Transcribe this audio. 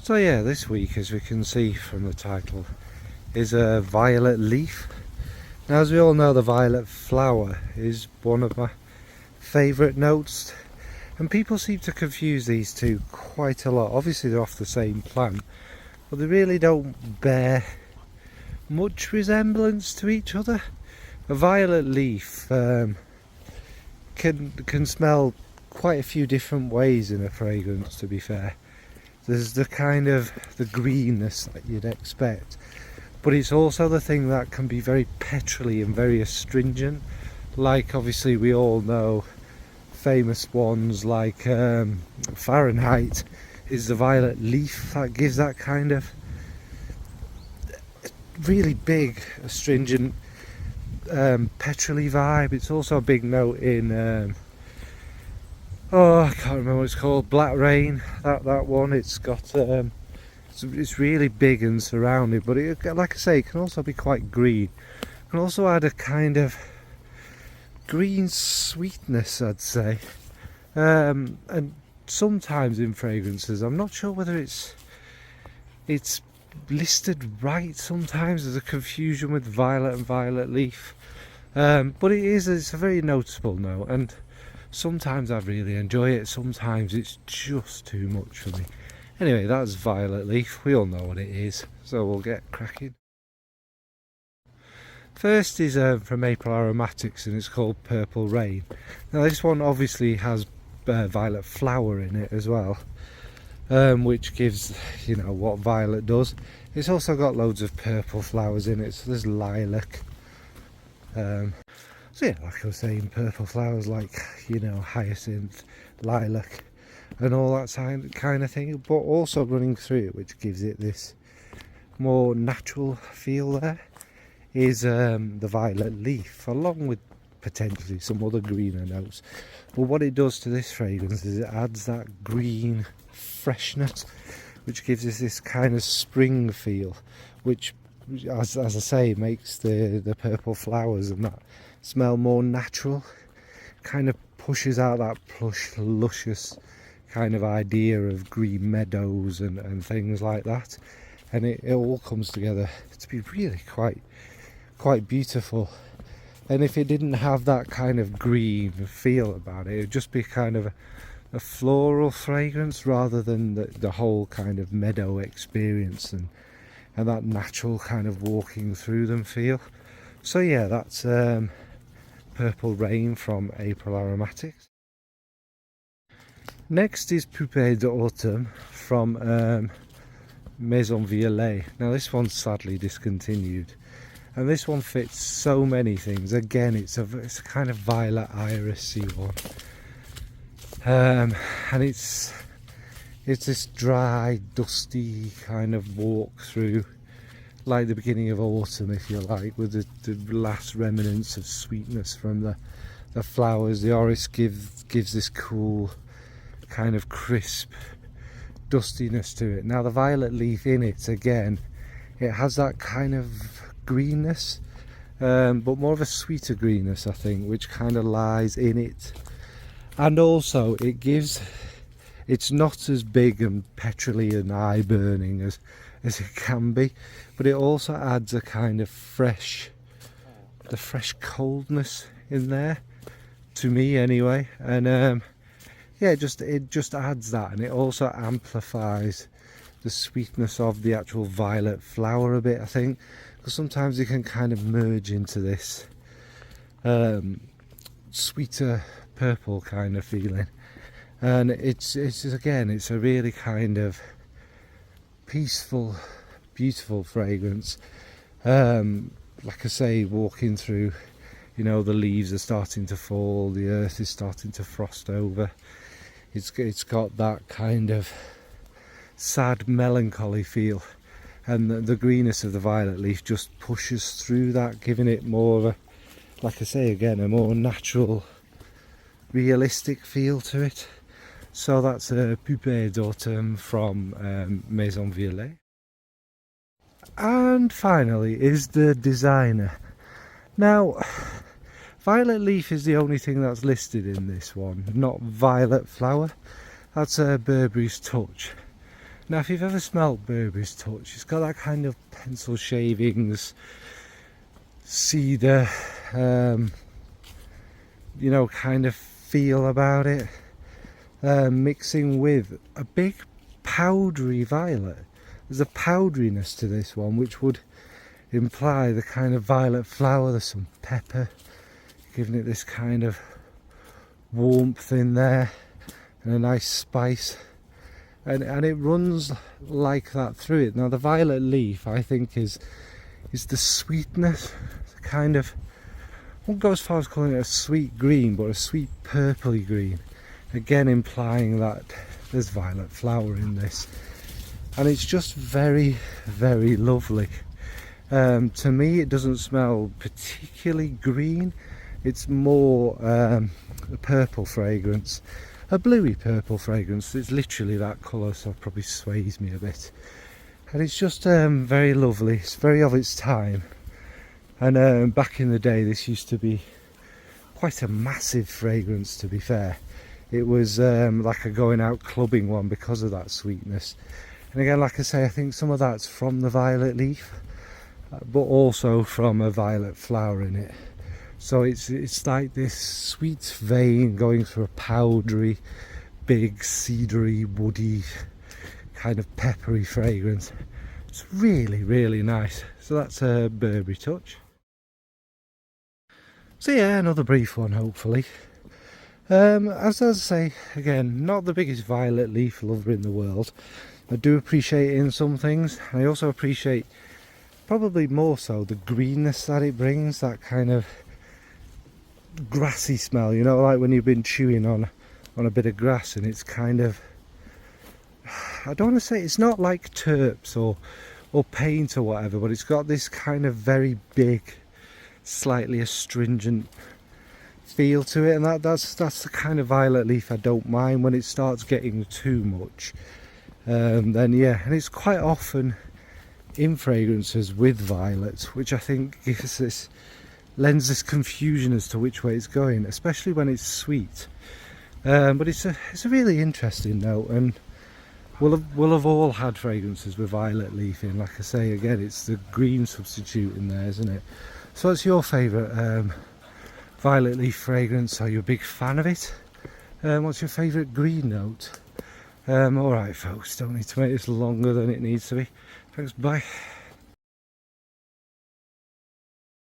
So yeah, this week, as we can see from the title, is a violet leaf. Now, as we all know, the violet flower is one of my favourite notes, and people seem to confuse these two quite a lot. Obviously they're off the same plant, but they really don't bear much resemblance to each other. A violet leaf can smell quite a few different ways in a fragrance, to be fair. There's the kind of the greenness that you'd expect, but it's also the thing that can be very petrol-y and very astringent, like obviously we all know famous ones like Fahrenheit is the violet leaf that gives that kind of really big astringent petrol-y vibe. It's also a big note in oh, I can't remember what it's called, Black Rain, that one. It's got it's really big and surrounded, but it, like I say, it can also be quite green. It can also add a kind of green sweetness, I'd say, and sometimes in fragrances, I'm not sure whether it's listed right. Sometimes there's a confusion with violet and violet leaf, but it's a very noticeable note, and sometimes I really enjoy it, sometimes it's just too much for me. Anyway, that's violet leaf, we all know what it is, so we'll get cracking. First is from April Aromatics, and it's called Purple Rain. Now this one obviously has violet flower in it as well, which gives, you know, what violet does. It's also got loads of purple flowers in it, so there's lilac. So yeah, like I was saying, purple flowers like, you know, hyacinth, lilac and all that kind of thing, but also running through it, which gives it this more natural feel there, is the violet leaf, along with potentially some other greener notes. But what it does to this fragrance is it adds that green freshness, which gives us this kind of spring feel, which, as I say, makes the purple flowers and that smell more natural, kind of pushes out that plush, luscious kind of idea of green meadows and things like that, and it all comes together to be really quite beautiful. And if it didn't have that kind of green feel about it would just be kind of a floral fragrance rather than the whole kind of meadow experience and that natural kind of walking through them feel. So yeah, that's Purple Rain from April Aromatics. Next is Poupée d'Automne from Maison Violet. Now this one's sadly discontinued, and this one fits so many things. Again, it's a kind of violet irisy one, and it's this dry, dusty kind of walk through, like the beginning of autumn, if you like, with the last remnants of sweetness from the flowers. The orris gives this cool kind of crisp dustiness to it. Now the violet leaf in it, again, it has that kind of greenness, but more of a sweeter greenness, I think, which kind of lies in it. And also it's not as big and petrol-y and eye burning as it can be, but it also adds a kind of fresh coldness in there, to me anyway. And yeah, it just adds that, and it also amplifies the sweetness of the actual violet flower a bit, I think, because sometimes it can kind of merge into this sweeter purple kind of feeling. And it's again, it's a really kind of peaceful, beautiful fragrance. Like I say, walking through, you know, the leaves are starting to fall, the earth is starting to frost over. It's got that kind of sad, melancholy feel, and the greenness of the violet leaf just pushes through that, giving it more of a, like I say again, a more natural, realistic feel to it. So that's a Poupée d'Automne from Maison Violet. And finally is the Designer. Now, violet leaf is the only thing that's listed in this one, not violet flower. That's Burberry's Touch. Now if you've ever smelled Burberry's Touch, it's got that kind of pencil shavings, cedar, you know, kind of feel about it, mixing with a big powdery violet. There's a powderiness to this one which would imply the kind of violet flower. There's some pepper giving it this kind of warmth in there and a nice spice, and it runs like that through it. Now the violet leaf, I think, is the sweetness, kind of, I won't go as far as calling it a sweet green, but a sweet purpley green, again implying that there's violet flower in this, and it's just very, very lovely. To me it doesn't smell particularly green, it's more a purple fragrance, a bluey purple fragrance. It's literally that colour, so it probably sways me a bit, and it's just very lovely. It's very of its time, and back in the day this used to be quite a massive fragrance, to be fair. It was like a going out clubbing one because of that sweetness. And again, like I say, I think some of that's from the violet leaf, but also from a violet flower in it. So it's like this sweet vein going through a powdery, big, cedary, woody, kind of peppery fragrance. It's really, really nice. So that's a Burberry Touch. So yeah, another brief one, hopefully. As I say, again, not the biggest violet leaf lover in the world. I do appreciate it in some things. I also appreciate, probably more so, the greenness that it brings, that kind of grassy smell, you know, like when you've been chewing on a bit of grass and it's kind of, I don't want to say, it's not like terps or paint or whatever, but it's got this kind of very big, slightly astringent feel to it, and that's the kind of violet leaf I don't mind when it starts getting too much. Then yeah, and it's quite often in fragrances with violets, which I think lends this confusion as to which way it's going, especially when it's sweet. But it's a really interesting note, and we'll have all had fragrances with violet leaf in. Like I say, again, it's the green substitute in there, isn't it? So what's your favourite violet leaf fragrance? Are you a big fan of it? What's your favourite green note? Alright folks, don't need to make this longer than it needs to be. Thanks, bye.